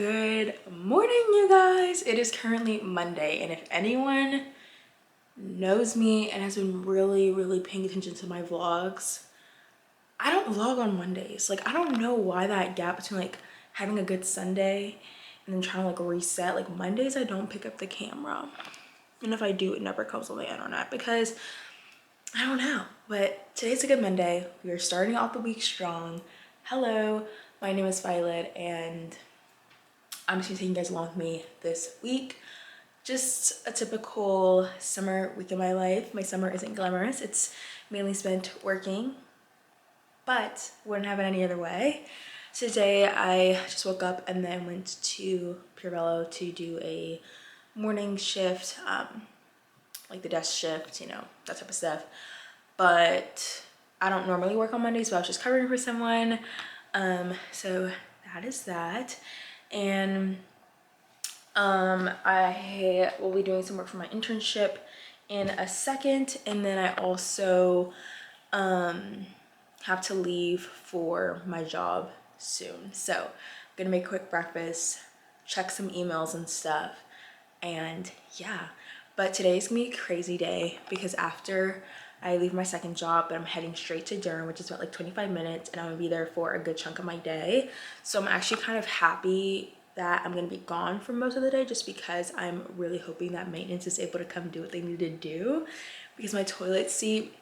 Good morning, you guys. It is currently Monday, and if anyone knows me and has been really paying attention to my vlogs, I don't vlog on Mondays. Like, I don't know why that gap between like having a good Sunday and then trying to like reset. Like, Mondays I don't pick up the camera, and if I do, it never comes on the internet because I don't know. But today's a good Monday. We are starting off the week strong. Hello, my name is Violet, and I'm just gonna take you guys along with me this week. Just a typical summer week in my life. My summer isn't glamorous. It's mainly spent working, but wouldn't have it any other way. Today I just woke up and then went to Purebello to do a morning shift, like the desk shift, you know, that type of stuff. But I don't normally work on Mondays, so I was just covering for someone. So that is that. And I will be doing some work for my internship in a second, and then I also have to leave for my job soon. So I'm gonna make a quick breakfast, check some emails and stuff, and yeah. But today's gonna be a crazy day because after I leave my second job, but I'm heading straight to Durham, which is about like 25 minutes, and I'm gonna be there for a good chunk of my day. So I'm actually kind of happy that I'm gonna be gone for most of the day, just because I'm really hoping that maintenance is able to come do what they need to do, because my toilet seat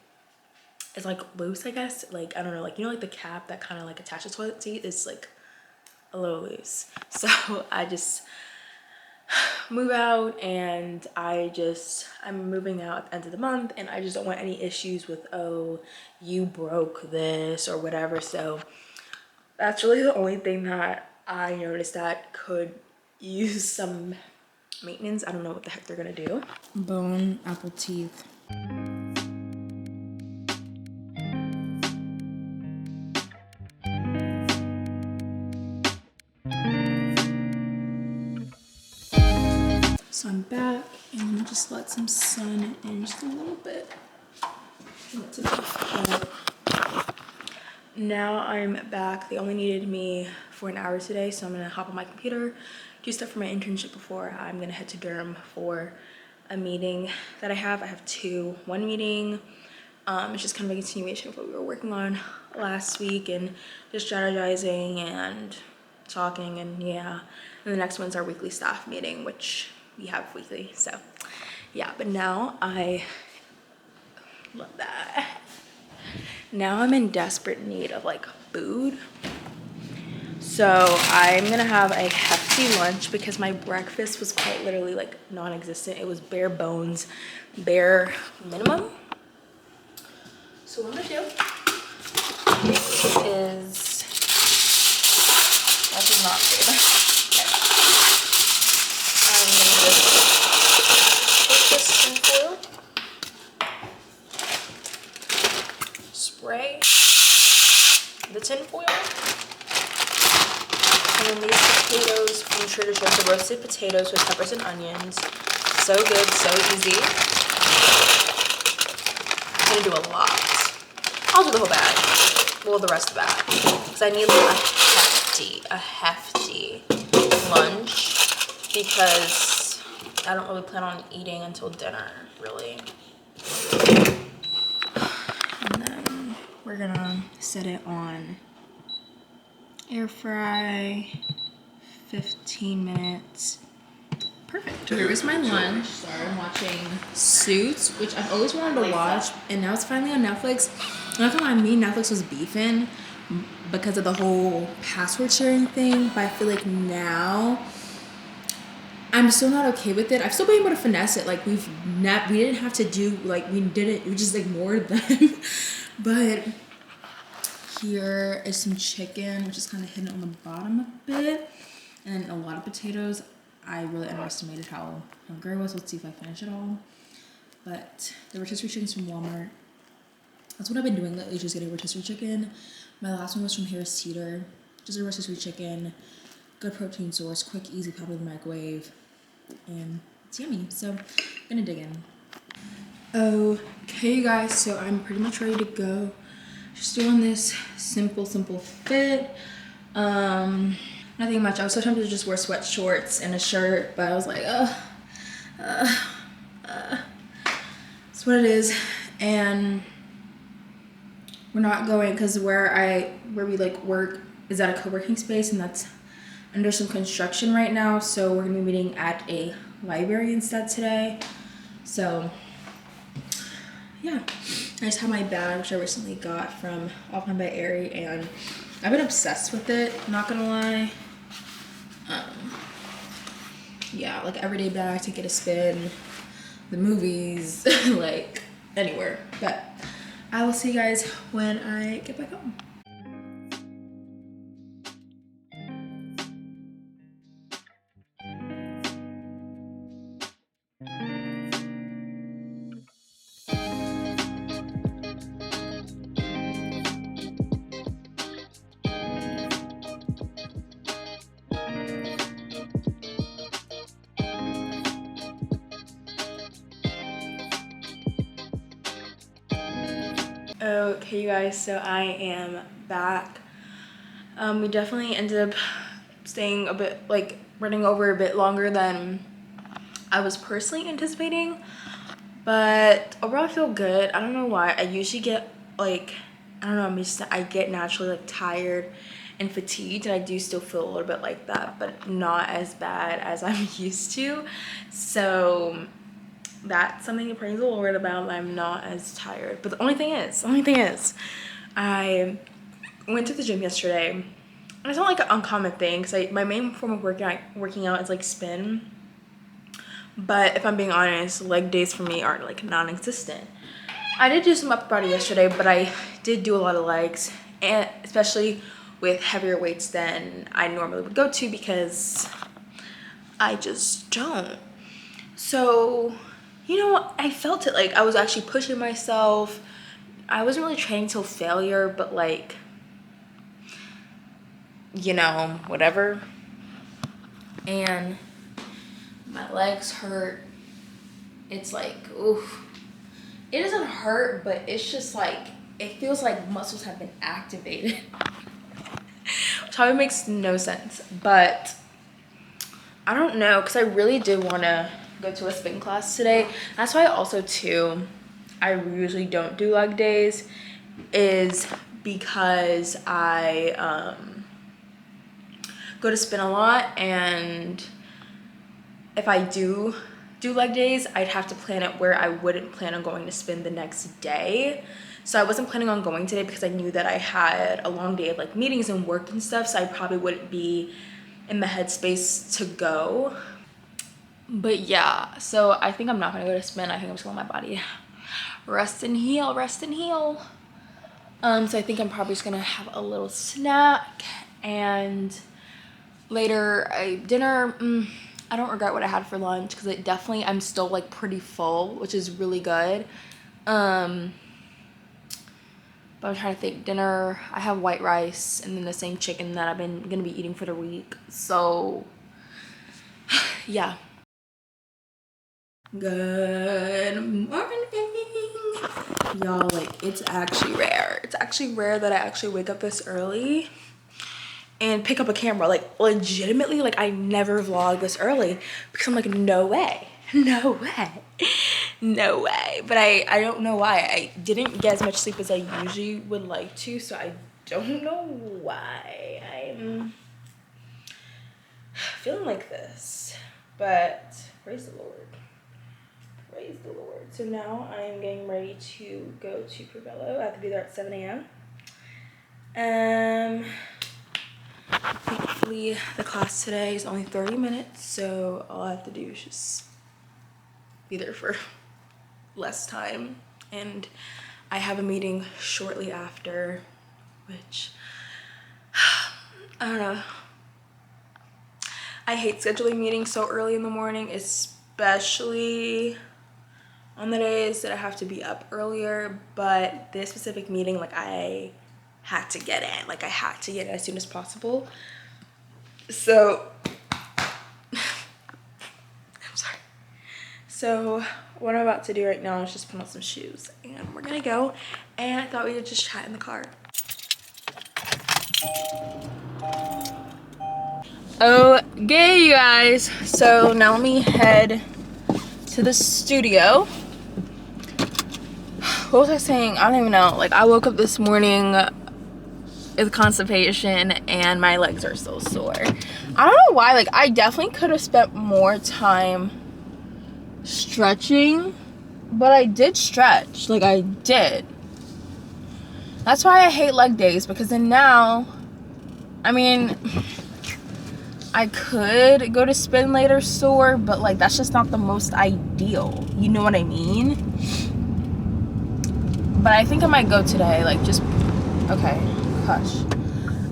is like loose, I guess. Like, I don't know, like, you know, like the cap that kind of like attaches to the toilet seat is like a little loose. So I just move out, and I'm moving out at the end of the month, and I just don't want any issues with, oh, you broke this or whatever. So that's really the only thing that I noticed that could use some maintenance. I don't know what the heck they're gonna do. Bone, apple teeth. So I'm back, and I'm gonna just let some sun in just a little bit. That's enough. Now I'm back. They only needed me for an hour today, so I'm gonna hop on my computer, do stuff for my internship before I'm gonna head to Durham for a meeting that I have. I have two. One meeting, it's just kind of a continuation of what we were working on last week, and just strategizing and talking, and yeah. And the next one's our weekly staff meeting, which we have weekly. So yeah, but now I love that. Now I'm in desperate need of like food. So I'm gonna have a hefty lunch because my breakfast was quite literally like non-existent. It was bare bones, bare minimum. So what I'm gonna do is, that is not food. I'm gonna just take this in foil, spray the tin foil, and then these potatoes from Trader Joe's, the roasted potatoes with peppers and onions. So good, so easy. I'm gonna do a lot. I'll do the whole bag, well, the rest of the bag, because I need like a hefty lunch, because I don't really plan on eating until dinner, really. And then we're gonna set it on air fry, 15 minutes. Perfect. Here is my lunch. Sorry, I'm watching Suits, which I've always wanted to watch, and now it's finally on Netflix. And I thought Netflix was beefing because of the whole password sharing thing, but I feel like now I'm still not okay with it. I've still been able to finesse it. Like, we didn't have to do, like, we just ignored them. But here is some chicken, which is kind of hidden on the bottom a bit, and a lot of potatoes. I really underestimated how hungry I was. Let's see if I finish it all. But the rotisserie chicken's from Walmart. That's what I've been doing lately, just getting rotisserie chicken. My last one was from Harris Teeter. Just a rotisserie chicken, good protein source, quick, easy, pop in the microwave, and it's yummy. So I'm gonna dig in. Okay, you guys, so I'm pretty much ready to go. Just doing this simple fit. Nothing much. I was so tempted to just wear sweat shorts and a shirt, but I was like, that's what it is. And we're not going because where we like work is at a co-working space, and that's under some construction right now. So we're gonna be meeting at a library instead today. So yeah, I just have my bag, which I recently got from Offline by Aerie, and I've been obsessed with it, not gonna lie. Yeah, like everyday bag to get a spin, the movies, like anywhere. But I will see you guys when I get back home. Okay, you guys, so I am back. We definitely ended up staying a bit, like running over a bit longer than I was personally anticipating, but overall I feel good. I don't know why. I usually get like, I don't know, I get naturally like tired and fatigued, and I do still feel a little bit like that, but not as bad as I'm used to. So that's something to praise the Lord about. I'm not as tired. But the only thing is, I went to the gym yesterday. And it's not like an uncommon thing, because my main form of working out is like spin. But if I'm being honest, leg days for me are like non-existent. I did do some upper body yesterday, but I did do a lot of legs, and especially with heavier weights than I normally would go to, because I just don't. So, you know, I felt it. Like I was actually pushing myself. I wasn't really training till failure, but like, you know, whatever. And my legs hurt. It's like, oof. It doesn't hurt, but it's just like, it feels like muscles have been activated. Which probably makes no sense, but I don't know, because I really did want to go to a spin class today. That's why also too, I usually don't do leg days, is because I go to spin a lot, and if I do leg days, I'd have to plan it where I wouldn't plan on going to spin the next day. So I wasn't planning on going today because I knew that I had a long day of like meetings and work and stuff, so I probably wouldn't be in the headspace to go. But yeah, so I think I'm not gonna go to spin. I think I'm just gonna let my body rest and heal. So I think I'm probably just gonna have a little snack, and later dinner. I don't regret what I had for lunch, because it definitely, I'm still like pretty full, which is really good. But I'm trying to think. Dinner, I have white rice and then the same chicken that I've been gonna be eating for the week. So yeah. Good morning, y'all. Like, it's actually rare that I actually wake up this early and pick up a camera. Like, legitimately, like, I never vlog this early, because I'm like, no way. But I don't know why. I didn't get as much sleep as I usually would like to, so I don't know why I'm feeling like this. But praise the Lord. So now I'm getting ready to go to Provello. I have to be there at 7 a.m. Thankfully, the class today is only 30 minutes, so all I have to do is just be there for less time. And I have a meeting shortly after, which, I don't know. I hate scheduling meetings so early in the morning, especially on the days that I have to be up earlier. But this specific meeting, like, I had to get in. Like, I had to get it as soon as possible. So, I'm sorry. So, what I'm about to do right now is just put on some shoes, and we're gonna go. And I thought we would just chat in the car. Okay, you guys, so now let me head to the studio. What was I saying? I don't even know. Like, I woke up this morning with constipation and my legs are still sore. I don't know why. Like, I definitely could have spent more time stretching, but I did stretch. Like, I did. That's why I hate leg days, because then now, I mean, I could go to spin later sore, but like that's just not the most ideal. You know what I mean? But I think I might go today, like just, okay, hush.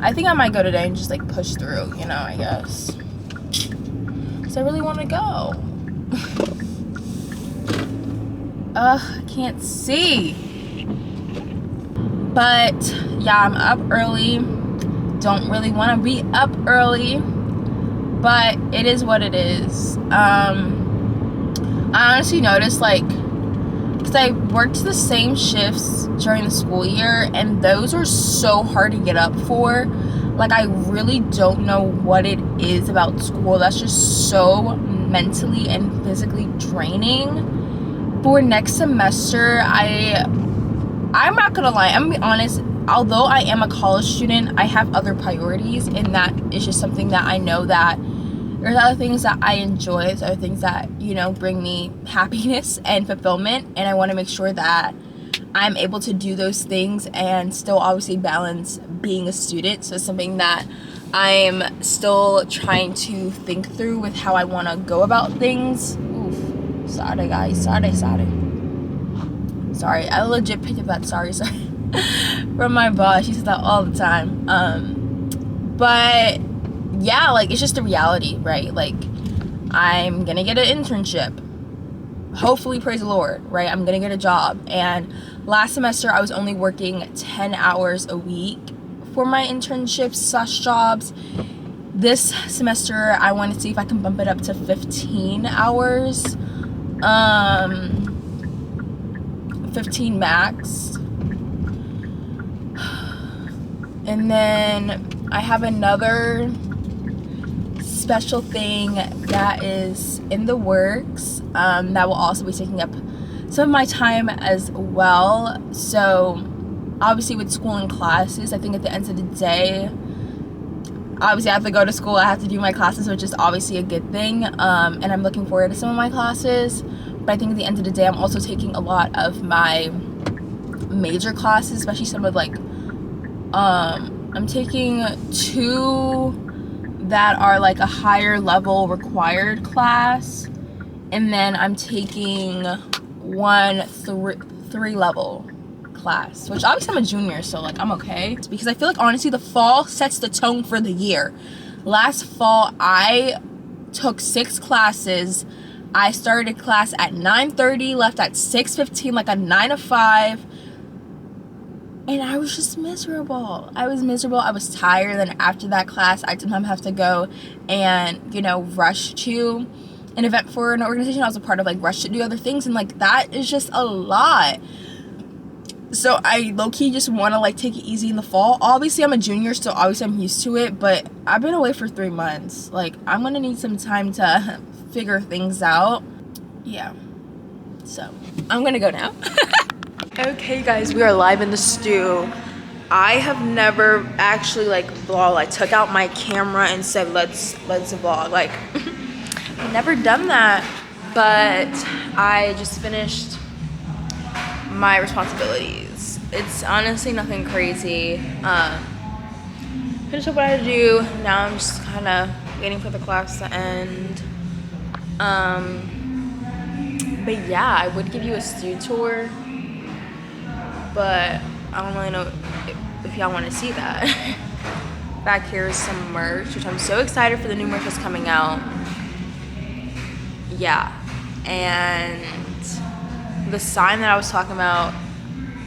I think I might go today and just like push through, you know, I guess. Because I really want to go. I can't see. But yeah, I'm up early. Don't really want to be up early, but it is what it is. I honestly noticed, like, because I worked the same shifts during the school year, and those are so hard to get up for. Like, I really don't know what it is about school that's just so mentally and physically draining. For next semester, I'm not gonna lie, I'm gonna be honest, although I am a college student, I have other priorities, and that is just something that I know that there's other things that I enjoy, there's other things that, you know, bring me happiness and fulfillment, and I want to make sure that I'm able to do those things and still obviously balance being a student. So it's something that I'm still trying to think through with how I want to go about things. Oof, sorry guys, sorry. Sorry, I legit picked up that sorry from my boss. She says that all the time. But yeah, like, it's just the reality, right? Like, I'm gonna get an internship. Hopefully, praise the Lord, right? I'm gonna get a job. And last semester, I was only working 10 hours a week for my internships/jobs. This semester, I want to see if I can bump it up to 15 hours. 15 max. And then I have another special thing that is in the works, that will also be taking up some of my time as well. So obviously with school and classes, I think at the end of the day, obviously I have to go to school, I have to do my classes, which is obviously a good thing, and I'm looking forward to some of my classes. But I think at the end of the day, I'm also taking a lot of my major classes, especially some of like, I'm taking 2 that are like a higher level required class, and then I'm taking 1 3 level class, which obviously I'm a junior, so like I'm okay, because I feel like honestly the fall sets the tone for the year. Last fall I took 6 classes. I started class at 9:30, left at 6:15, like a 9 to 5. And I was just miserable. I was miserable. I was tired. Then after that class, I sometimes have to go and, you know, rush to an event for an organization I was a part of, like rush to do other things. And like, that is just a lot. So I low-key just want to like take it easy in the fall. Obviously, I'm a junior, so obviously I'm used to it. But I've been away for 3 months. Like, I'm going to need some time to figure things out. Yeah. So I'm going to go now. Okay guys, we are live in the stew. I have never actually like vlogged. I took out my camera and said let's vlog. Like, I've never done that, but I just finished my responsibilities. It's honestly nothing crazy. Finished up what I had to do. Now I'm just kind of waiting for the class to end. But yeah, I would give you a stew tour, but I don't really know if y'all want to see that. Back here is some merch, which I'm so excited for. The new merch that's coming out. Yeah, and the sign that I was talking about,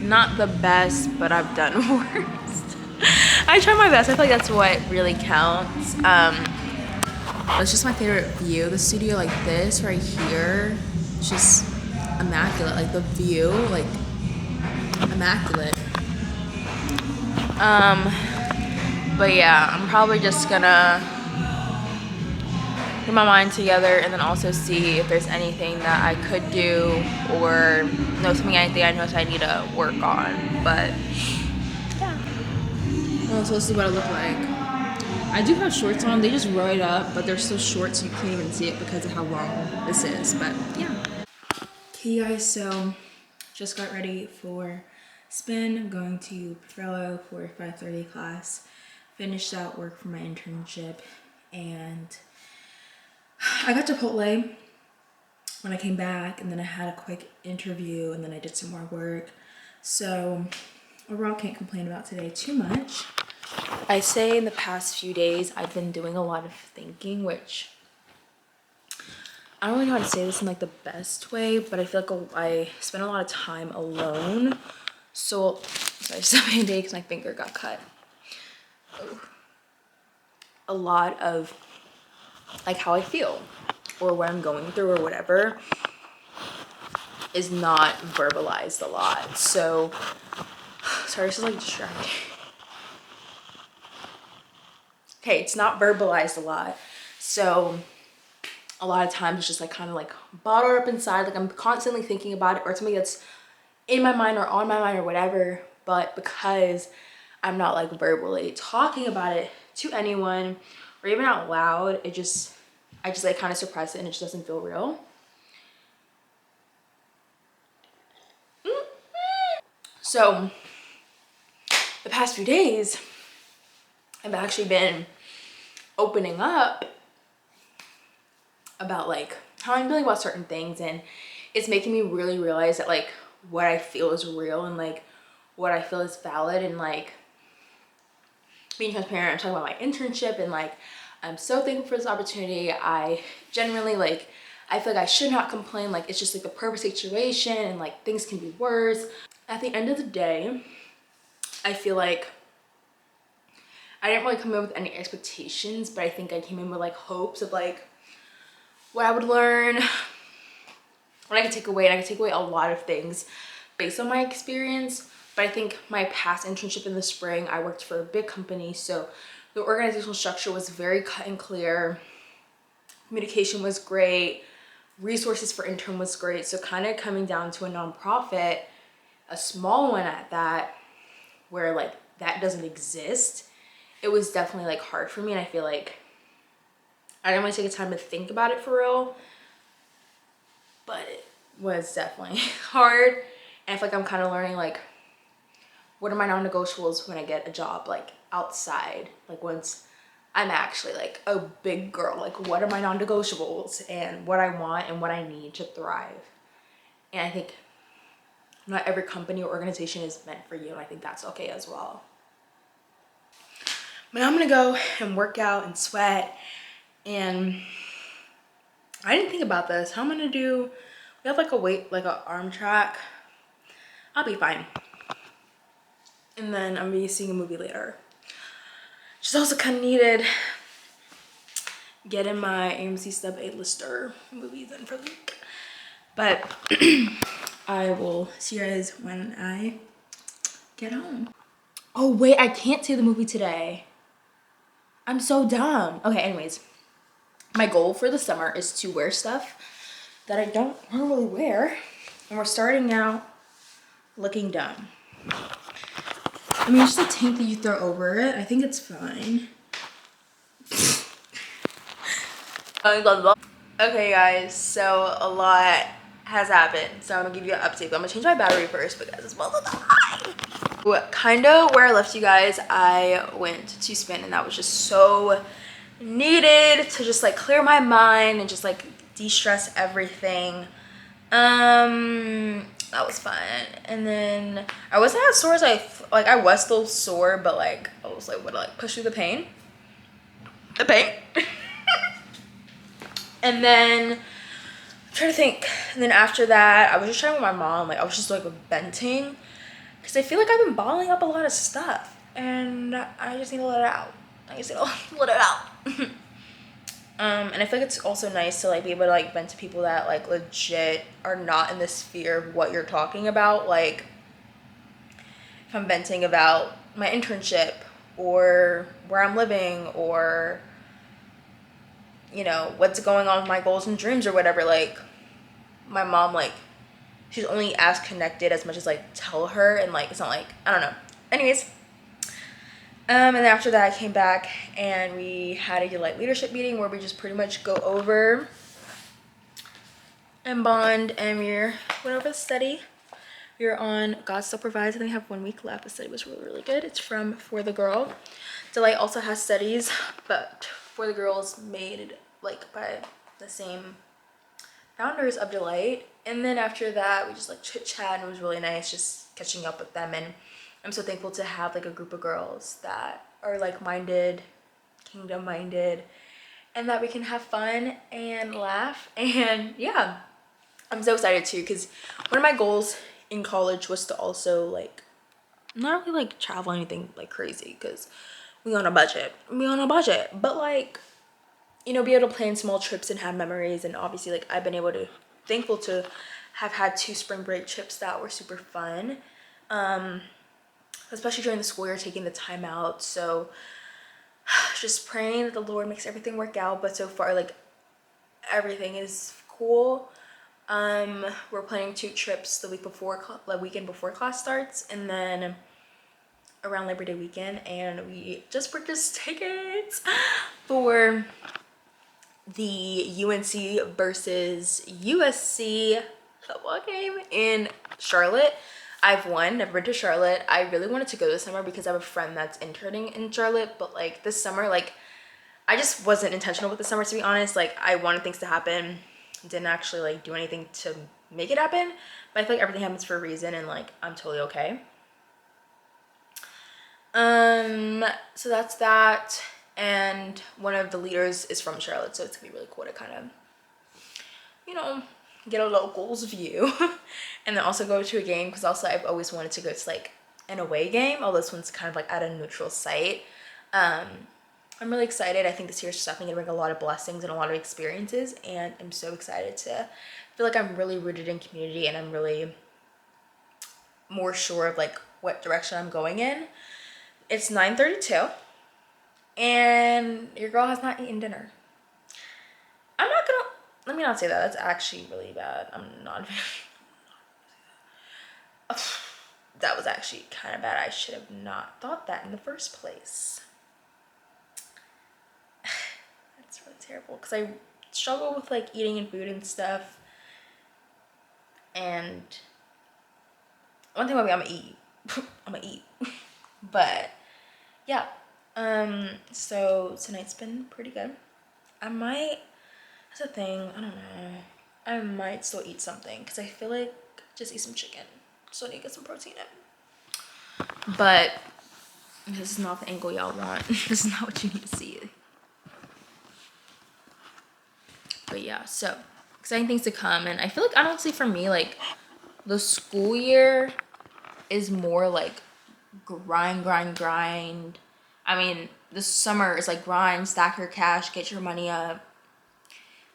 not the best, but I've done worse. I try my best. I feel like that's what really counts. That's just my favorite view. The studio like this right here, it's just immaculate. Like the view, like immaculate. But yeah, I'm probably just gonna get my mind together, and then also see if there's anything that I could do, or anything I know I need to work on. But yeah. Oh, so this is what it looked like. I do have shorts on. They just roll it up, but they're so short so you can't even see it because of how long this is. But yeah. Okay, guys, so just got ready for spin. I'm going to Porello for 5:30 class. Finished out work for my internship, and I got Chipotle when I came back, and then I had a quick interview, and then I did some more work. So overall, can't complain about today too much. I say in the past few days I've been doing a lot of thinking, which I don't really know how to say this in like the best way, but I feel like I spend a lot of time alone. So sorry, I just had my day because my finger got cut. A lot of like how I feel or what I'm going through or whatever is not verbalized a lot. So sorry, this is like distracting. Okay, it's not verbalized a lot. So a lot of times it's just like kind of like bottled up inside. Like I'm constantly thinking about it, or something that's in my mind or on my mind or whatever. But because I'm not like verbally talking about it to anyone or even out loud, I just like kind of suppress it, and it just doesn't feel real. So the past few days, I've actually been opening up about like how I'm feeling about certain things, and it's making me really realize that like what I feel is real, and like what I feel is valid, and like being transparent. I'm talking about my internship, and like I'm so thankful for this opportunity. I genuinely like, I feel like I should not complain. Like it's just like the perfect situation, and like things can be worse. At the end of the day, I feel like I didn't really come in with any expectations, but I think I came in with like hopes of like what I would learn, what I could take away. And I could take away a lot of things based on my experience. But I think my past internship in the spring, I worked for a big company, so the organizational structure was very cut and clear. Communication was great. Resources for intern was great. So kind of coming down to a nonprofit, a small one at that, where like that doesn't exist, it was definitely like hard for me. And I feel like I didn't want to take the time to think about it for real, but it was definitely hard. And I feel like I'm kind of learning like, what are my non-negotiables when I get a job like outside, like once I'm actually like a big girl, like what are my non-negotiables and what I want and what I need to thrive. And I think not every company or organization is meant for you, and I think that's okay as well. But I'm gonna go and work out and sweat, and I didn't think about this. How I'm gonna do, we have like a weight, like a arm track. I'll be fine. And then I'm gonna be seeing a movie later. Just also kind of needed getting my AMC Stub A-lister movies in for the week. But I will see you guys when I get home. Oh wait, I can't see the movie today. I'm so dumb. Okay, anyways, my goal for the summer is to wear stuff that I don't normally wear, and we're starting out looking dumb. I mean, it's just a tank that you throw over it. I think it's fine. Okay guys, so a lot has happened, so I'm gonna give you an update, but I'm gonna change my battery first because it's about to die. Kind of where I left you guys, I went to spin, and that was just so needed to just like clear my mind and just like de-stress everything. That was fun. And then I wasn't as sore as I was still sore, but like I was like, what, like push through the pain? The pain. And then I'm trying to think. And then after that, I was just trying with my mom. Like I was just like venting, because I feel like I've been bottling up a lot of stuff, and I just need to let it out. I just need to let it out. And I feel like it's also nice to like be able to like vent to people that like legit are not in the sphere of what you're talking about. Like if I'm venting about my internship or where I'm living or you know, what's going on with my goals and dreams or whatever. Like, my mom, like, she's only as connected as much as like tell her, and like it's not like, I don't know. Anyways, and then after that I came back and we had a like leadership meeting where we just pretty much go over and bond, and we went over the study. We were on God Still Provides. I think we have 1 week left. The study was really, really good. It's from For the Girl. Delight also has studies, but For the Girls made like by the same founders of Delight. And then after that we just like chit chat, and it was really nice just catching up with them. And I'm so thankful to have like a group of girls that are like-minded, kingdom-minded, and that we can have fun and laugh. And yeah, I'm so excited too, because one of my goals in college was to also like not really like travel anything like crazy, because we on a budget, but like, you know, be able to plan small trips and have memories. And obviously like I've been able to, thankful to have had 2 spring break trips that were super fun, especially during the school year, taking the time out. So just praying that the Lord makes everything work out. But so far like everything is cool. We're planning 2 trips the weekend before class starts, and then around Labor Day weekend. And we just purchased tickets for the UNC versus USC football game in Charlotte. I've never been to Charlotte. I really wanted to go this summer because I have a friend that's interning in Charlotte, but like this summer, like I just wasn't intentional with the summer, to be honest. Like I wanted things to happen, didn't actually like do anything to make it happen, but I feel like everything happens for a reason, and like I'm totally okay. So that's that. And one of the leaders is from Charlotte, so it's gonna be really cool to kind of, you know, get a locals view. And then also go to a game, because also I've always wanted to go to like an away game, although this one's kind of like at a neutral site. I'm really excited. I think this year's just definitely gonna bring a lot of blessings and a lot of experiences, and I'm so excited to feel like I'm really rooted in community, and I'm really more sure of like what direction I'm going in. It's 9:32 and your girl has not eaten dinner. I'm not gonna, let me not say that. That's actually really bad. I'm not that was actually kind of bad. I should have not thought that in the first place. That's really terrible, because I struggle with like eating and food and stuff. And one thing about me, I'm gonna eat. I'm gonna eat. But yeah, so tonight's been pretty good. I might, that's the thing, I don't know, I might still eat something, because I feel like just eat some chicken, so I need to get some protein in. But this is not the angle y'all want. This is not what you need to see. But yeah, so exciting things to come. And I feel like, honestly, for me, like the school year is more like grind. I mean, the summer is like grind, stack your cash, get your money up.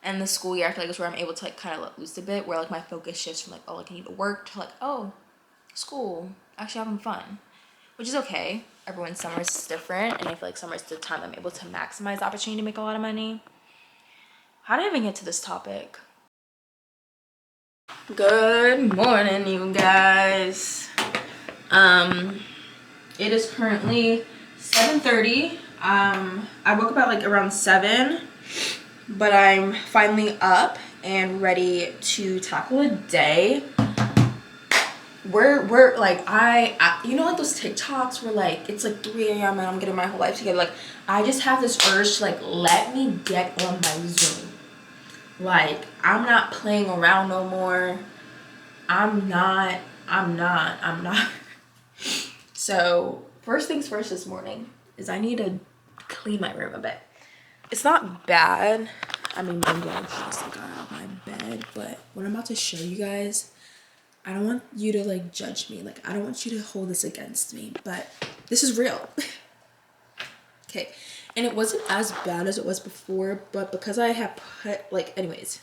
And the school year, I feel like is where I'm able to like kind of let loose a bit, where like my focus shifts from like, oh, like I need to work, to like, oh, school, actually having fun, which is okay. Everyone's summer is different, and I feel like summer is the time I'm able to maximize the opportunity to make a lot of money. How did I even get to this topic? Good morning, you guys. It is currently 7:30. I woke up at like around 7, but I'm finally up and ready to tackle a day. We're like, I you know, like those TikToks where like it's like 3 a.m. and I'm getting my whole life together. Like I just have this urge to like, let me get on my Zoom. Like I'm not playing around no more. I'm not. So first things first this morning is I need to clean my room a bit. It's not bad. I mean, my dog just got out of my bed, but what I'm about to show you guys, I don't want you to like judge me. Like I don't want you to hold this against me, but this is real. Okay, and it wasn't as bad as it was before, but because I have put like, anyways.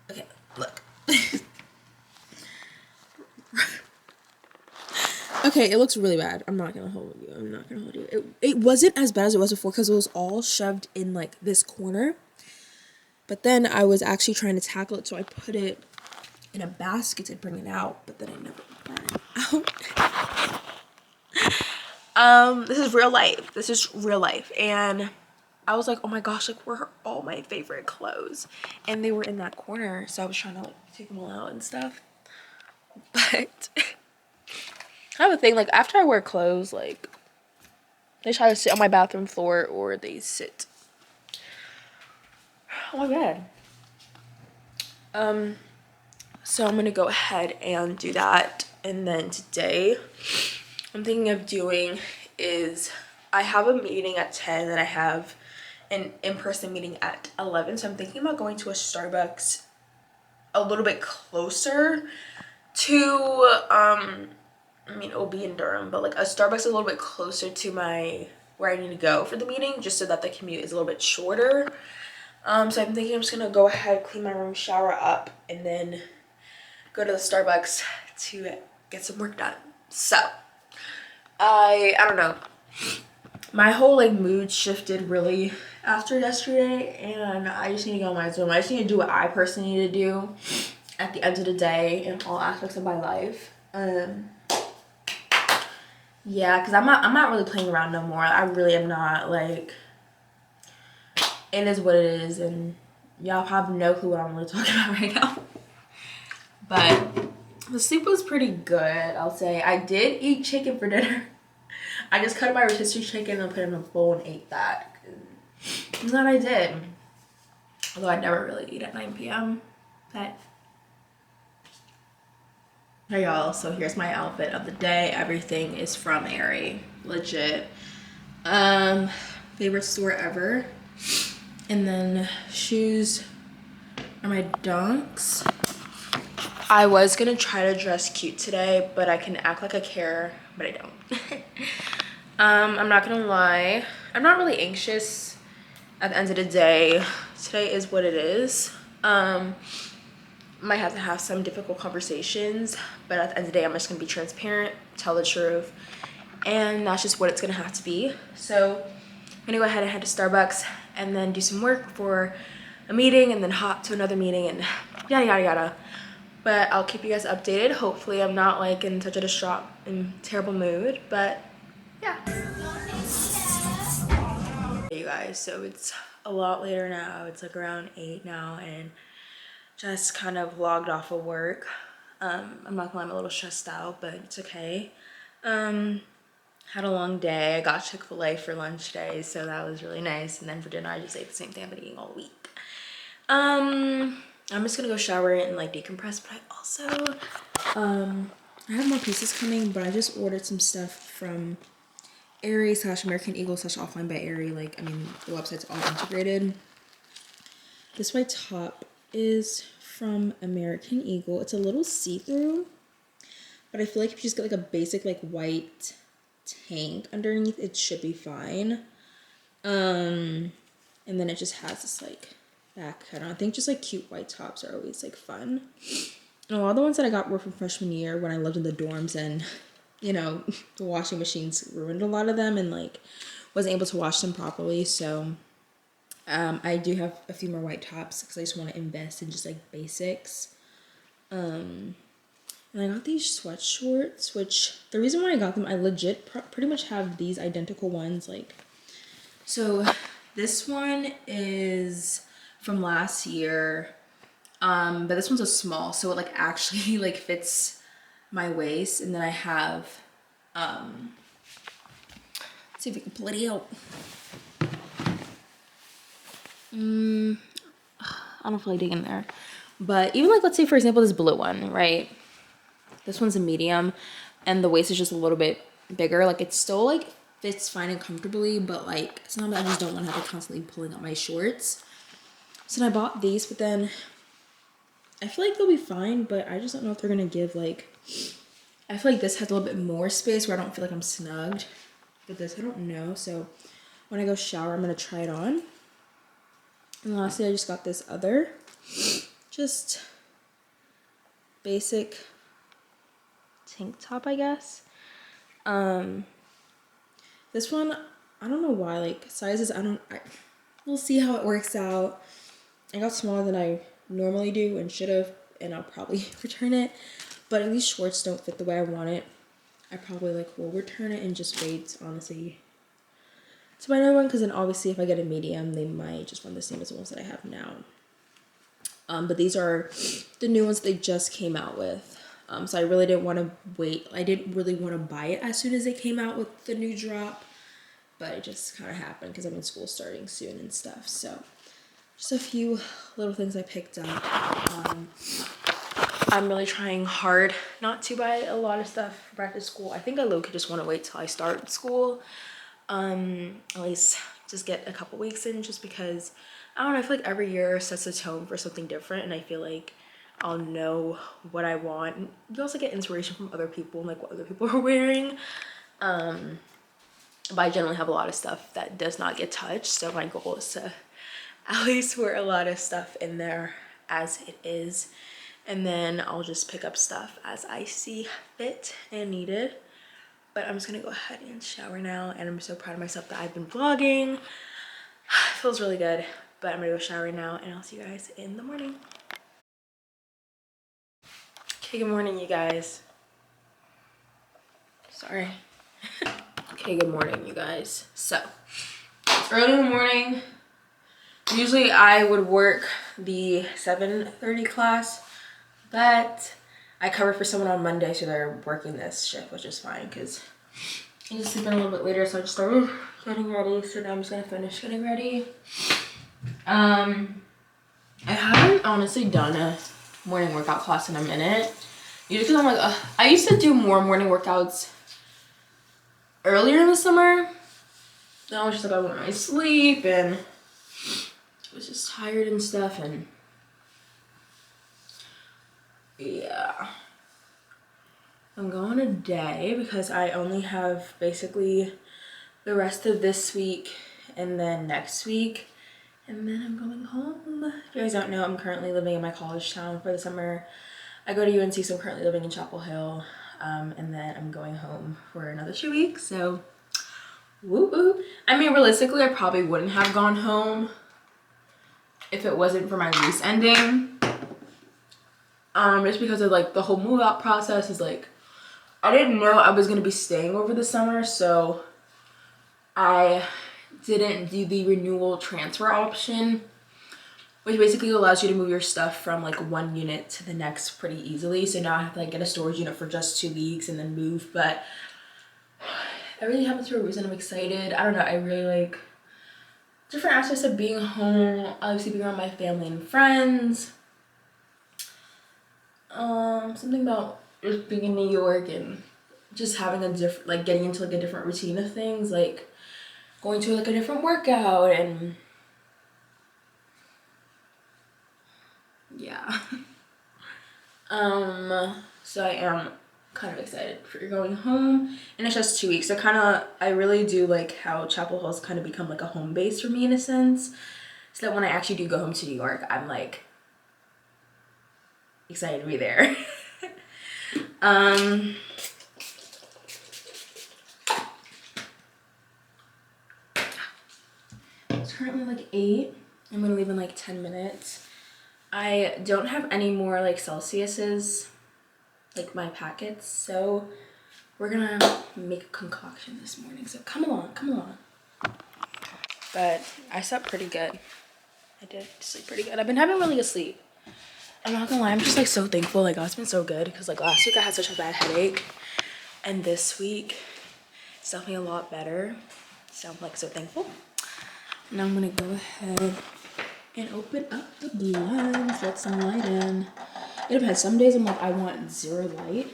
Okay, look. Okay, Okay, it looks really bad. I'm not gonna hold you. It wasn't as bad as it was before because it was all shoved in like this corner. But then I was actually trying to tackle it, so I put it in a basket to bring it out, but then I never brought it out. This is real life. This is real life. And I was like, oh my gosh, like where are all my favorite clothes? And they were in that corner, so I was trying to like take them all out and stuff. But I have a thing, like after I wear clothes, like they try to sit on my bathroom floor or they sit. Oh my god. So I'm gonna go ahead and do that. And then today I'm thinking of doing is I have a meeting at 10 and I have an in-person meeting at 11. So I'm thinking about going to a Starbucks a little bit closer to I mean it'll be in Durham, but like a Starbucks a little bit closer to where I need to go for the meeting, just so that the commute is a little bit shorter. So I'm thinking I'm just gonna go ahead, clean my room, shower up, and then go to the Starbucks to get some work done. So I don't know, my whole like mood shifted really after yesterday, and I just need to go on my Zoom. I just need to do what I personally need to do at the end of the day in all aspects of my life. Yeah, because I'm not really playing around no more. I really am not. Like, it is what it is, and y'all have no clue what I'm really talking about right now. But the sleep was pretty good, I'll say. I did eat chicken for dinner. I just cut my rotisserie chicken and put it in a bowl and ate that. And that I did. Although I never really eat at 9 p.m. But hey y'all, so here's my outfit of the day. Everything is from Aerie, legit. Favorite store ever. And then shoes are my Dunks. I was gonna try to dress cute today, but I can act like I care, but I don't. I'm not gonna lie, I'm not really anxious at the end of the day. Today is what it is. Might have to have some difficult conversations, but at the end of the day I'm just gonna be transparent, tell the truth, and that's just what it's gonna have to be. So I'm gonna go ahead and head to Starbucks and then do some work for a meeting and then hop to another meeting and yada yada yada. But I'll keep you guys updated. Hopefully I'm not like in such a distraught and terrible mood, but yeah. Hey you guys, so it's a lot later now. It's like around 8 now, and just kind of logged off of work. I'm not gonna lie, I'm a little stressed out, but it's okay. Had a long day. I got Chick-fil-A for lunch today, so that was really nice. And then for dinner I just ate the same thing I've been eating all week. I'm just gonna go shower and like decompress, but I also I have more pieces coming, but I just ordered some stuff from Aerie / American Eagle / Offline by Aerie. Like, I mean, the website's all integrated. This white top is from American Eagle. It's a little see-through, but I feel like if you just get like a basic like white tank underneath, it should be fine. And then it just has this like back cut on. I think just like cute white tops are always like fun. And a lot of the ones that I got were from freshman year when I lived in the dorms, and you know, the washing machines ruined a lot of them and like wasn't able to wash them properly. So I do have a few more white tops because I just want to invest in just like basics. And I got these sweat shorts, which the reason why I got them, I legit pretty much have these identical ones. Like, so this one is from last year, but this one's a small, so it like actually like fits my waist. And then I have let's see if we can pull it out. I don't feel like digging there, but even like, let's say for example this blue one, right? This one's a medium and the waist is just a little bit bigger. Like, it still like fits fine and comfortably, but like sometimes I just don't want to have to constantly pulling up my shorts. So then I bought these, but then I feel like they'll be fine, but I just don't know if they're gonna give like, I feel like this has a little bit more space where I don't feel like I'm snugged, but this I don't know. So when I go shower, I'm gonna try it on. And lastly, I just got this other just basic tank top, I guess. This one, I don't know why, like sizes, we'll see how it works out. I got smaller than I normally do and should have, and I'll probably return it. But if these shorts don't fit the way I want it, I probably will return it and just wait, honestly, to my new one, because then obviously if I get a medium, they might just run the same as the ones that I have now. But these are the new ones they just came out with. So I really didn't want to wait. I didn't really want to buy it as soon as they came out with the new drop, but it just kind of happened because I'm in school starting soon and stuff. So just a few little things I picked up. I'm really trying hard not to buy a lot of stuff for back to school. I think I low-key just want to wait till I start school. At least just get a couple weeks in, just because I don't know, I feel like every year sets a tone for something different, and I feel like I'll know what I want. And you also get inspiration from other people and like what other people are wearing. But I generally have a lot of stuff that does not get touched, so my goal is to at least wear a lot of stuff in there as it is, and then I'll just pick up stuff as I see fit and needed. But I'm just gonna go ahead and shower now, and I'm so proud of myself that I've been vlogging. It feels really good, but I'm gonna go shower now, and I'll see you guys in the morning. Okay, good morning, you guys. Sorry. Okay, good morning, you guys. So, it's early in the morning. Usually I would work the 7:30 class, but I cover for someone on Monday, so they're working this shift, which is fine because I need to sleep in a little bit later, so I just started getting ready. So now I'm just gonna finish getting ready. I haven't honestly done a morning workout class in a minute. Usually because I'm like, I used to do more morning workouts earlier in the summer. Then I was just like, I want my sleep, and I was just tired and stuff, and yeah. I'm going today because I only have basically the rest of this week and then next week, and then I'm going home. If you guys don't know, I'm currently living in my college town for the summer. I go to UNC, so I'm currently living in Chapel Hill, and then I'm going home for another 2 weeks, so whoop whoop. I mean, realistically, I probably wouldn't have gone home if it wasn't for my lease ending. Just because of like the whole move out process is like, I didn't know I was gonna be staying over the summer, so I didn't do the renewal transfer option, which basically allows you to move your stuff from like one unit to the next pretty easily. So now I have to like get a storage unit for just 2 weeks and then move, but everything happens for a reason. I'm excited. I don't know, I really like different aspects of being home, obviously being around my family and friends. Something about just being in New York and just having a different, like getting into like a different routine of things, like going to like a different workout, and yeah. So I am kind of excited for going home, and it's just 2 weeks. So I really do like how Chapel Hill's kind of become like a home base for me in a sense, so that when I actually do go home to New York, I'm like excited to be there. It's currently like 8. I'm gonna leave in like 10 minutes. I don't have any more like Celsiuses, like my packets, so we're gonna make a concoction this morning. So come along, come along. But I slept pretty good. I did sleep pretty good. I've been having really good sleep. I'm not gonna lie, I'm just like so thankful. Like, God's been so good, because like last week I had such a bad headache, and this week it's definitely a lot better. So I'm like so thankful. Now I'm gonna go ahead and open up the blinds, let some light in. It depends. Some days I'm like, I want 0 light,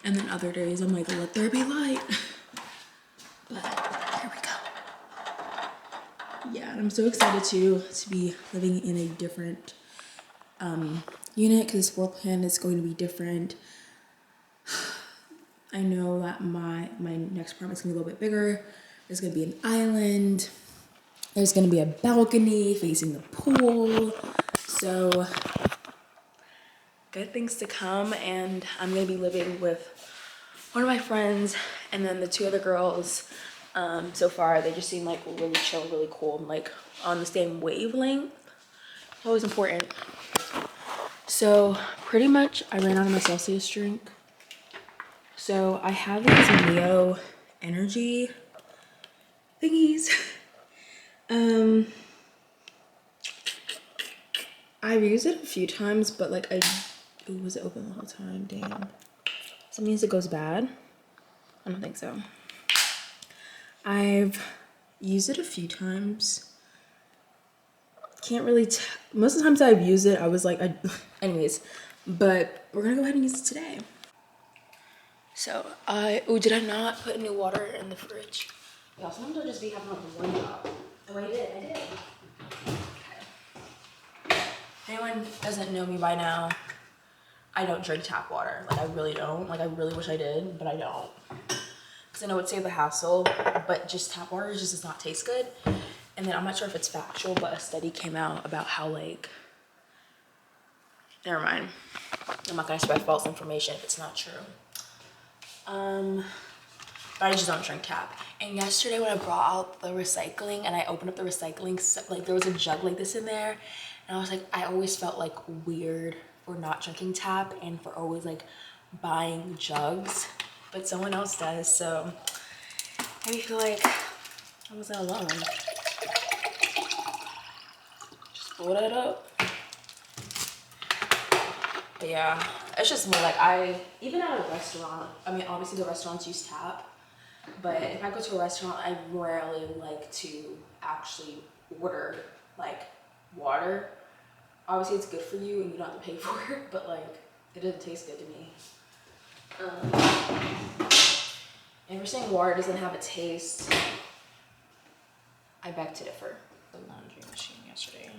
and then other days I'm like, let there be light. But here we go. Yeah, and I'm so excited to be living in a different unit, because this floor plan is going to be different. I know that my next apartment's gonna be a little bit bigger. There's gonna be an island. There's gonna be a balcony facing the pool. So good things to come, and I'm gonna be living with one of my friends and then the two other girls, so far they just seem like really chill, really cool, and like on the same wavelength. It's always important. So pretty much I ran out of my Celsius drink. So I have these Neo energy thingies. I've used it a few times, but like it was open the whole time. Damn. That means it goes bad. I don't think so. I've used it a few times. Can't really most of the times I've used it, I was like, anyways, but we're gonna go ahead and use it today. So did I not put any water in the fridge? Yeah, sometimes I'll just be having like one drop. Oh, I did. If anyone doesn't know me by now, I don't drink tap water. Like I really don't. Like I really wish I did, but I don't. Because I know it'd save the hassle, but just tap water just does not taste good. And then I'm not sure if it's factual, but a study came out about how like, never mind. I'm not gonna spread false information if it's not true. But I just don't drink tap. And yesterday when I brought out the recycling and I opened up the recycling, like there was a jug like this in there. And I was like, I always felt like weird for not drinking tap and for always like buying jugs, but someone else does. So I feel like I wasn't alone. Just pull that up. But yeah, it's just me. Like even at a restaurant, I mean, obviously the restaurants use tap, but if I go to a restaurant, I rarely like to actually order like water. Obviously it's good for you and you don't have to pay for it, but like it doesn't taste good to me. And if you're saying water doesn't have a taste, I beg to differ. The laundry machine yesterday.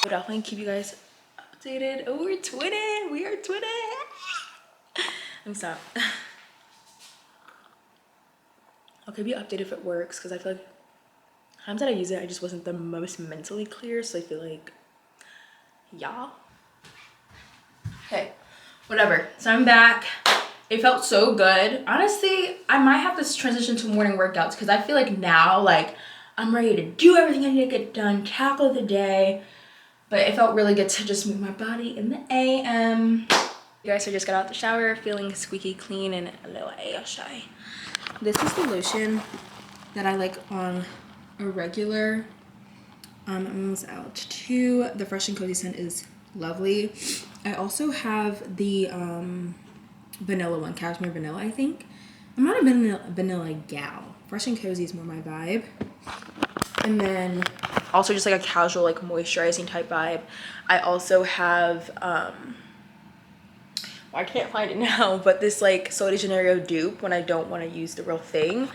We'll definitely keep you guys updated. Oh, we're twinning. We are twinning. Let me stop. I'll keep you updated if it works because I feel like times that I use it, I just wasn't the most mentally clear. So I feel like, yeah. Okay, whatever. So I'm back. It felt so good. Honestly, I might have to transition to morning workouts because I feel like now, like, I'm ready to do everything I need to get done, tackle the day. But it felt really good to just move my body in the AM. You guys, I just got out the shower, feeling squeaky clean and a little AO shy. This is the lotion that I like on a regular. I'm almost out too. The Fresh and Cozy scent is lovely. I also have the vanilla one, cashmere vanilla, I think. I'm not a vanilla gal. Fresh and Cozy is more my vibe. And then also just like a casual like moisturizing type vibe. I also have I can't find it now, but this like Sol de Janeiro dupe when I don't want to use the real thing.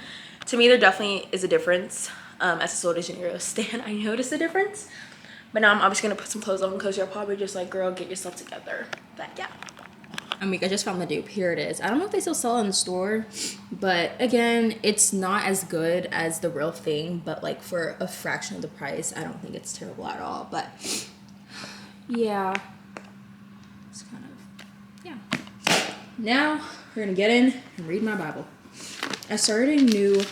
To me there definitely is a difference. As a Sol de Janeiro stan, I noticed a difference. But now I'm obviously gonna put some clothes on because you're probably just like, girl, get yourself together. But yeah. I just found the dupe. Here it is. I don't know if they still sell it in the store, but again, it's not as good as the real thing, but like for a fraction of the price, I don't think it's terrible at all. But yeah, it's kind of, yeah. Now we're gonna get in and read my Bible. I started a new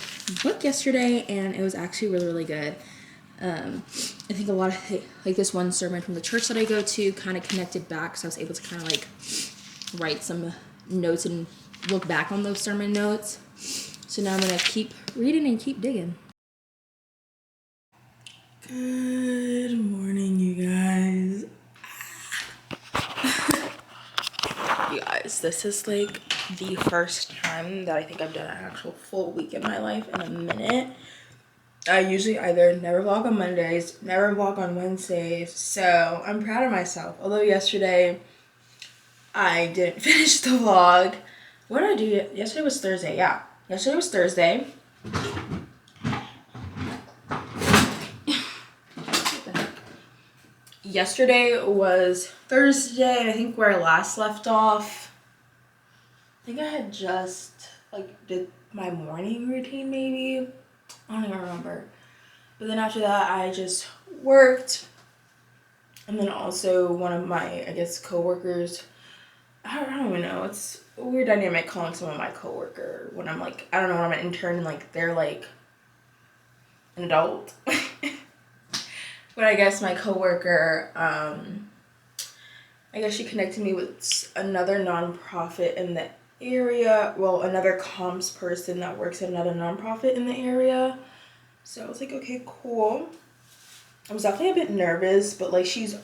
book yesterday and it was actually really, really good. I think a lot of like this one sermon from the church that I go to kind of connected back, so I was able to kind of like write some notes and look back on those sermon notes. So now I'm gonna keep reading and keep digging. Good morning, you guys. You guys, this is like the first time that I think I've done an actual full week in my life in a minute. I usually either never vlog on Mondays, never vlog on Wednesdays, so I'm proud of myself. Although yesterday I didn't finish the vlog. What did I do? Yesterday was Thursday, yeah. Yesterday was Thursday. Yesterday was Thursday, and I think where I last left off, I think I had just like did my morning routine maybe. I don't even remember. But then after that, I just worked And then also one of my, I guess, coworkers, I don't even know, it's a weird dynamic calling someone my coworker when I'm like, I don't know, when I'm an intern and like they're like an adult. But I guess my coworker, I guess she connected me with another nonprofit in the area. Well, another comms person that works at another nonprofit in the area. So I was like, okay, cool. I was definitely a bit nervous, but like she's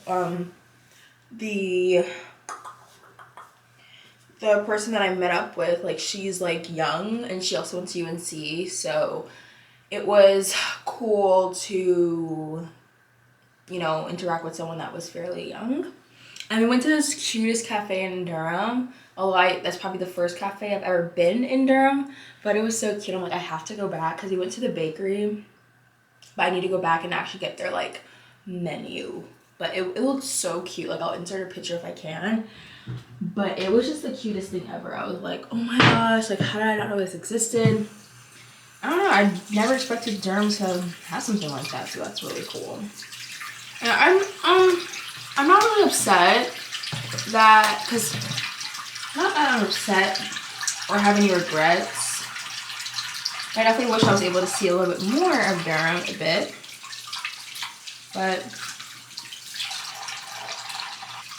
the person that I met up with, like she's like young and she also went to UNC, so it was cool to, you know, interact with someone that was fairly young. And we went to this cutest cafe in Durham. Although that's probably the first cafe I've ever been in Durham, but it was so cute. I'm like, I have to go back because we went to the bakery, but I need to go back and actually get their like menu. But it looked so cute. Like I'll insert a picture if I can. But it was just the cutest thing ever. I was like, oh my gosh, like how did I not know this existed? I don't know, I never expected Durham to have something like that, so that's really cool. And I'm not really upset that, because not that I'm upset or have any regrets. I definitely wish I was able to see a little bit more of Durham a bit. But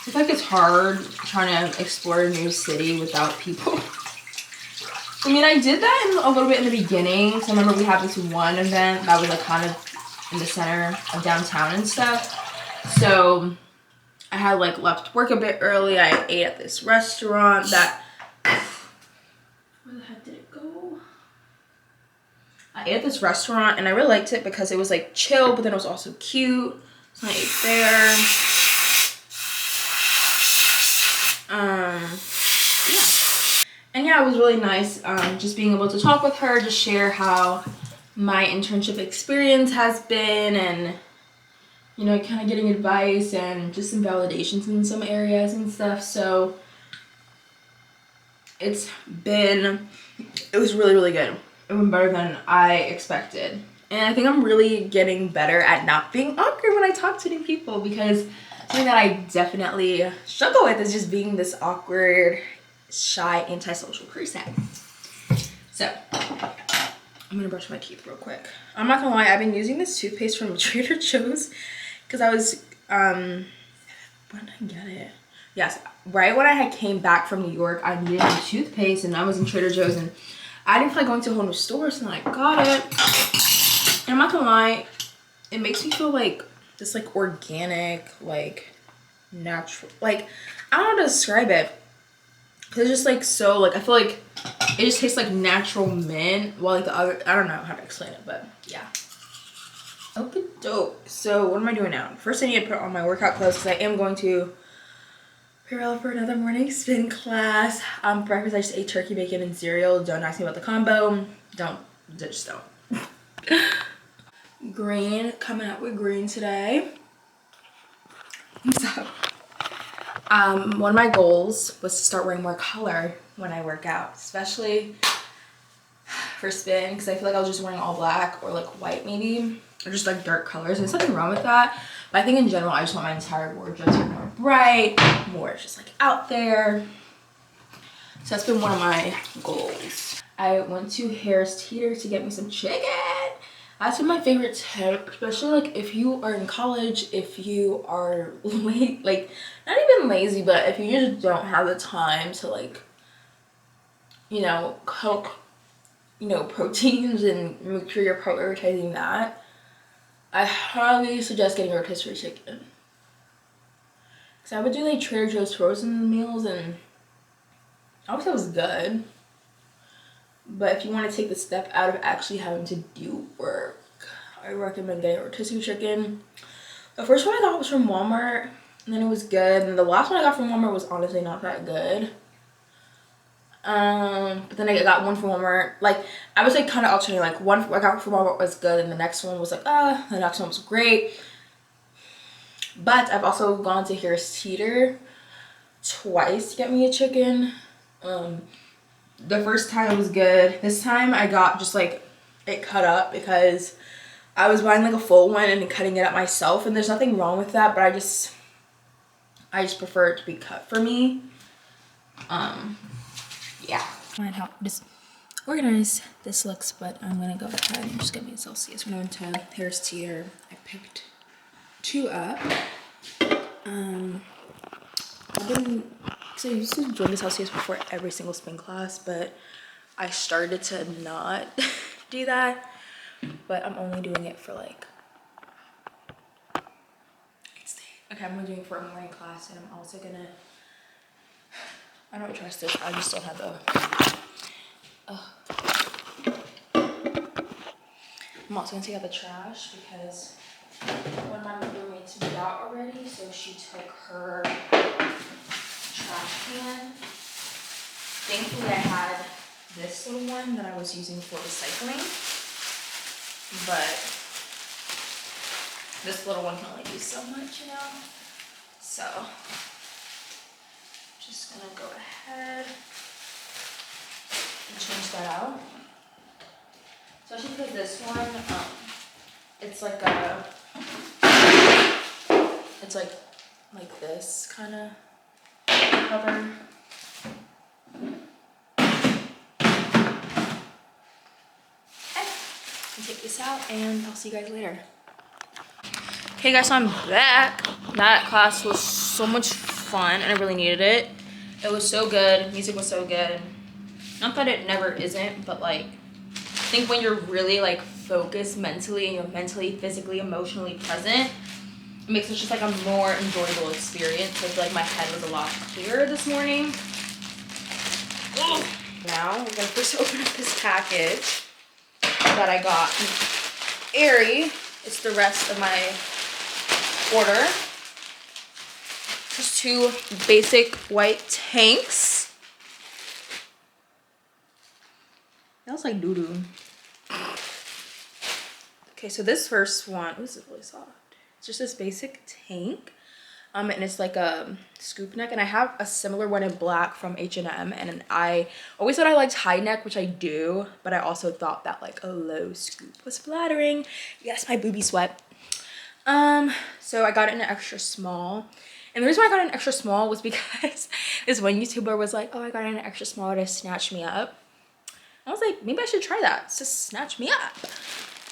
I feel like it's hard trying to explore a new city without people. I mean, I did that a little bit in the beginning. So I remember we had this one event that was like kind of in the center of downtown and stuff. So I had like left work a bit early. I ate at this restaurant that, where the heck did it go? I ate at this restaurant and I really liked it because it was like chill, but then it was also cute. So I ate there. Yeah. And yeah, it was really nice just being able to talk with her, just share how my internship experience has been, and you know, kind of getting advice and just some validations in some areas and stuff. So it was really, really good. It went better than I expected. And I think I'm really getting better at not being awkward when I talk to new people, because something that I definitely struggle with is just being this awkward, shy, antisocial person. So I'm gonna brush my teeth real quick. I'm not gonna lie, I've been using this toothpaste from Trader Joe's because I was, when did I get it? Yes, right when I came back from New York, I needed a toothpaste and I was in Trader Joe's and I didn't feel like going to a whole new store, so I got it. And I'm not gonna lie, it makes me feel like this like organic, like natural, like I don't know how to describe it. Cause it's just like so, like I feel like it just tastes like natural mint, while like the other, I don't know how to explain it, but yeah. Okay, dope. So what am I doing now? First I need to put on my workout clothes because I am going to prepare for another morning spin class. Breakfast I just ate turkey, bacon, and cereal. Don't ask me about the combo. Just don't. Green, coming out with green today. So, one of my goals was to start wearing more color when I work out, especially for spin, because I feel like I was just wearing all black or like white maybe, or just like dark colors. And there's nothing wrong with that, but I think in general I just want my entire wardrobe to be more bright, more just like out there. So that's been one of my goals. I went to Harris Teeter to get me some chicken. That's been my favorite tip, especially like if you are in college, if you are late, like not even lazy, but if you just don't have the time to like, you know, cook, you know, proteins and make sure you're prioritizing that, I highly suggest getting rotisserie chicken. Cause I would do like Trader Joe's frozen meals and obviously it was good. But if you want to take the step out of actually having to do work, I recommend getting rotisserie chicken. The first one I got was from Walmart, and then it was good. And the last one I got from Walmart was honestly not that good. But then I got one from Walmart. Like, I was like kind of alternating. Like, one I got from Walmart was good, and the next one was like, the next one was great. But I've also gone to Harris Teeter twice to get me a chicken. The first time it was good. This time I got just like it cut up because I was buying like a full one and cutting it up myself, and there's nothing wrong with that, but I just I just prefer it to be cut for me. Yeah. Mind how disorganized this looks, but I'm gonna go ahead and just get me a Celsius. When I went to Harris Teeter, I picked 2 up. So I used to drink the Celsius before every single spin class, but I started to not do that. But I'm only doing it for like, okay, I'm gonna do it for a morning class, and I'm also gonna, I don't trust this, I just don't have the, I'm also gonna take out the trash because one of my roommates moved out already, so she took her trash can. Thankfully I had this little one that I was using for recycling, but this little one can only do so much, you know? So, just gonna go ahead and change that out. Especially because this one, it's like a, it's like this kind of cover. Okay, I'll take this out and I'll see you guys later. Okay guys, so I'm back. That class was so much fun and I really needed it. It was so good, music was so good. Not that it never isn't, but like, I think when you're really like focused mentally and you're mentally, physically, emotionally present, it makes it just like a more enjoyable experience. I feel like my head was a lot clearer this morning. Ugh. Now we're gonna first open up this package that I got from Aerie. It's the rest of my order. Just 2 basic white tanks. That was like doo-doo. Okay, so this first one, this is really soft. It's just this basic tank. And it's like a scoop neck, and I have a similar one in black from H&M, and I always thought I liked high neck, which I do, but I also thought that like a low scoop was flattering. Yes, my booby sweat. So I got it in an extra small, and the reason why I got it in extra small was because this one YouTuber was like, oh, I got it in an extra small to snatch me up. I was like, maybe I should try that. It's just snatch me up.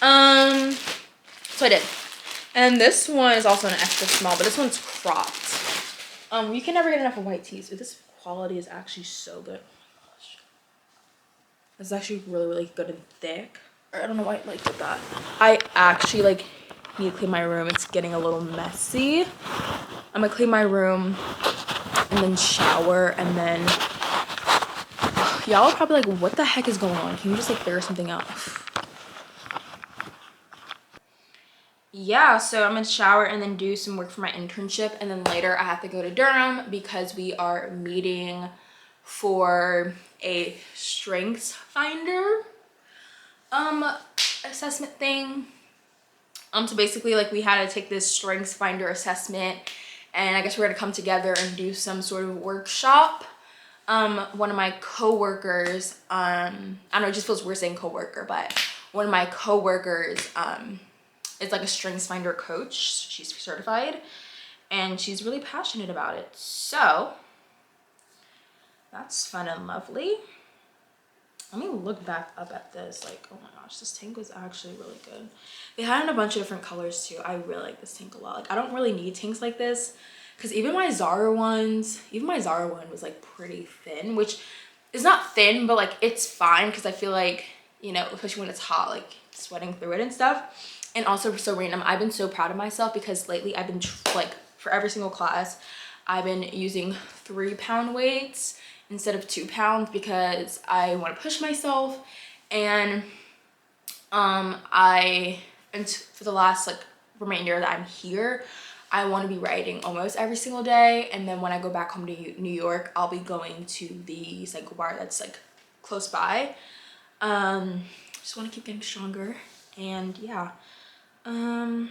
So I did. And this one is also an extra small, but this one's cropped. You can never get enough of white tees. This quality is actually so good. Oh my gosh. It's actually really, really good and thick. I don't know why I like that. I actually like need to clean my room. It's getting a little messy. I'm gonna clean my room and then shower, and then y'all are probably like, what the heck is going on? Can you just like figure something out? Yeah, so I'm gonna shower and then do some work for my internship, and then later I have to go to Durham because we are meeting for a strengths finder assessment thing. So basically like we had to take this strengths finder assessment, and I guess we're gonna come together and do some sort of workshop. One of my co-workers, I don't know, it just feels weird saying co-worker, but one of my co-workers is like a strengths finder coach. She's certified and she's really passionate about it. So that's fun and lovely. Let me look back up at this. Like, oh my gosh, this tank was actually really good. They had in a bunch of different colors too. I really like this tank a lot. Like, I don't really need tanks like this because even my Zara one was like pretty thin, which is not thin, but like it's fine because I feel like, you know, especially when it's hot, like sweating through it and stuff. And also so random, I've been so proud of myself because lately I've been like, for every single class, I've been using 3-pound weights instead of 2 pounds because I want to push myself. And and for the last like remainder that I'm here, I want to be writing almost every single day. And then when I go back home to New York, I'll be going to the cycle bar that's like close by. Just want to keep getting stronger. And yeah, I'm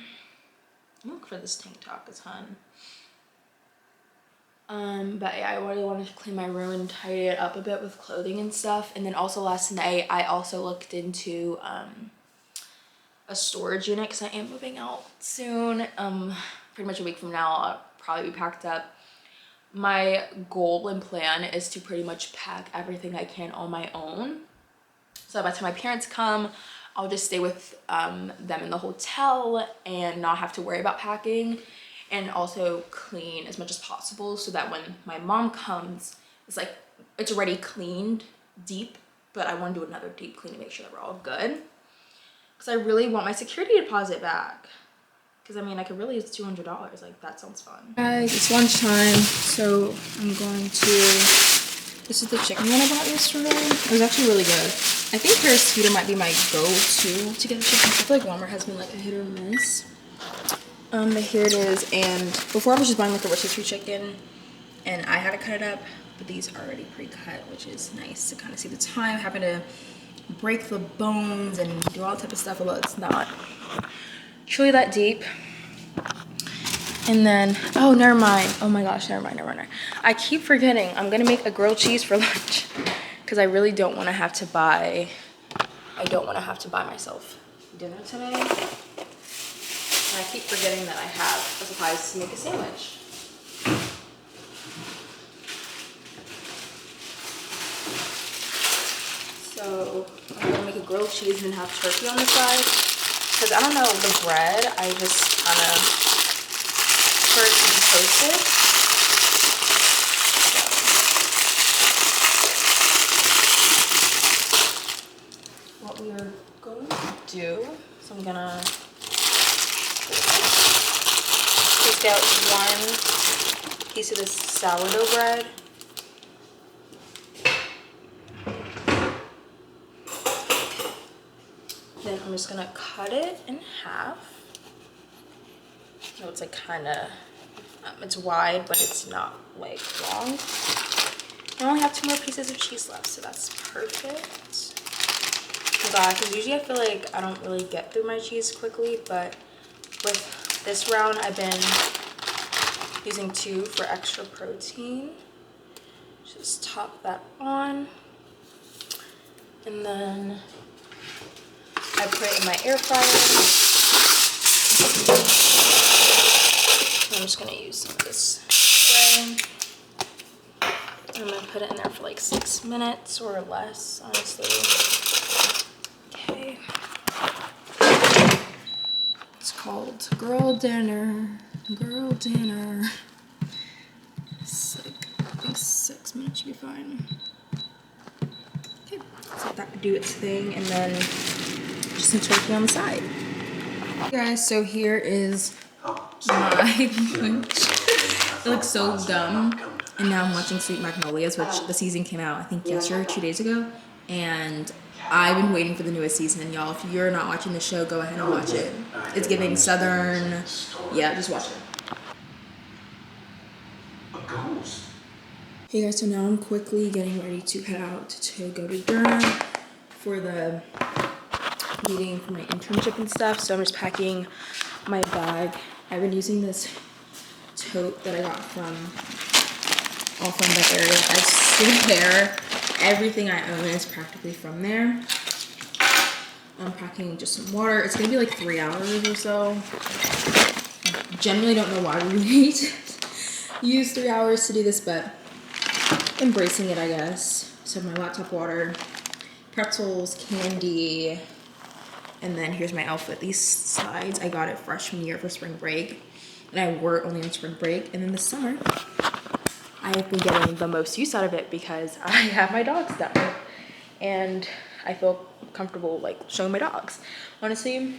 looking for this tank top a ton. But yeah, I really wanted to clean my room and tidy it up a bit with clothing and stuff. And then also last night, I also looked into a storage unit because I am moving out soon. Pretty much a week from now, I'll probably be packed up. my goal and plan is to pretty much pack everything I can on my own. So by the time my parents come, I'll just stay with them in the hotel and not have to worry about packing, and also clean as much as possible so that when my mom comes, it's like it's already cleaned deep, but I want to do another deep clean to make sure that we're all good. Because I really want my security deposit back. Because I mean, I could really use $200. Like, that sounds fun. Guys, it's lunchtime, so I'm going to... This is the chicken one I bought yesterday. It was actually really good. I think Paris Feeder might be my go-to to get the chicken. I feel like Walmart has been like a hit or miss. But here it is. And before I was just buying like a rotisserie chicken, and I had to cut it up, but these are already pre-cut, which is nice to kind of see the time. Happen to break the bones and do all type of stuff, although it's not truly that deep. And then, oh, never mind. Oh my gosh, never mind. I keep forgetting. I'm gonna make a grilled cheese for lunch because I really don't want to have to buy. I don't want to have to buy myself dinner today. And I keep forgetting that I have the supplies to make a sandwich. So I'm gonna make a grilled cheese and have turkey on the side. Because I don't know, the bread, I just kind of prefer it to be toasted. So what we are going to do, so I'm gonna take out one piece of this sourdough bread. Then I'm just gonna cut it in half. So it's like kind of, it's wide, but it's not like long. I only have 2 more pieces of cheese left, so that's perfect. Oh god, because usually I feel like I don't really get through my cheese quickly, but with this round I've been using 2 for extra protein. Just top that on. And then I put it in my air fryer. I'm just gonna use some of this spray. I'm gonna put it in there for like 6 minutes or less, honestly. Okay. It's called Girl Dinner. Girl Dinner. It's like, I think 6 minutes should be fine. Okay, so let that do its thing, and then just some turkey on the side. Hey guys, so here is my lunch. It looks so dumb. And now I'm watching Sweet Magnolias, which the season came out, I think yesterday or 2 days ago. And I've been waiting for the newest season. And y'all, if you're not watching the show, go ahead and watch it. It's giving Southern. Yeah, just watch it. Hey guys, so now I'm quickly getting ready to head out to go to Durham for the meeting for my internship and stuff. So I'm just packing my bag. I've been using this tote that I got from that area. I swear everything I own is practically from there. I'm packing just some water. It's gonna be like 3 hours or so. Generally don't know why we need to use 3 hours to do this, but embracing it, I guess. So my laptop water, pretzels, candy, and then here's my outfit. These slides, I got it freshman year for spring break, and I wore it only on spring break. And then this summer, I've been getting the most use out of it because I have my dogs done, and I feel comfortable like showing my dogs. Honestly,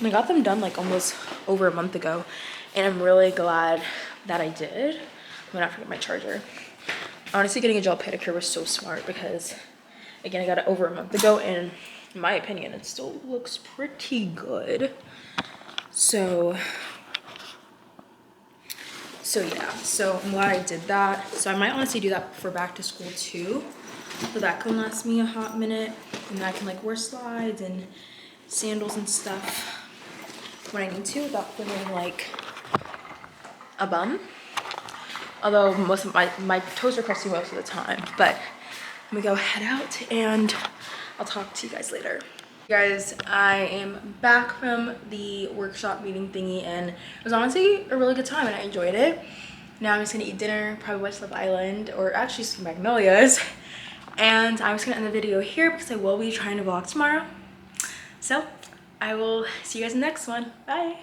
I got them done like almost over a month ago, and I'm really glad that I did. I'm gonna have to get my charger. Honestly, getting a gel pedicure was so smart because, again, I got it over a month ago, and in my opinion, it still looks pretty good. So yeah, so I'm glad I did that. So I might honestly do that for back to school too. So that can last me a hot minute, and then I can like wear slides and sandals and stuff when I need to without feeling like a bum. Although most of my toes are crusty most of the time, but I'm gonna go head out and I'll talk to you guys later. Guys, I am back from the workshop meeting thingy, and it was honestly a really good time and I enjoyed it. Now I'm just gonna eat dinner, probably watch Love Island, or actually some Magnolias. And I'm just gonna end the video here because I will be trying to vlog tomorrow. So I will see you guys in the next one. Bye.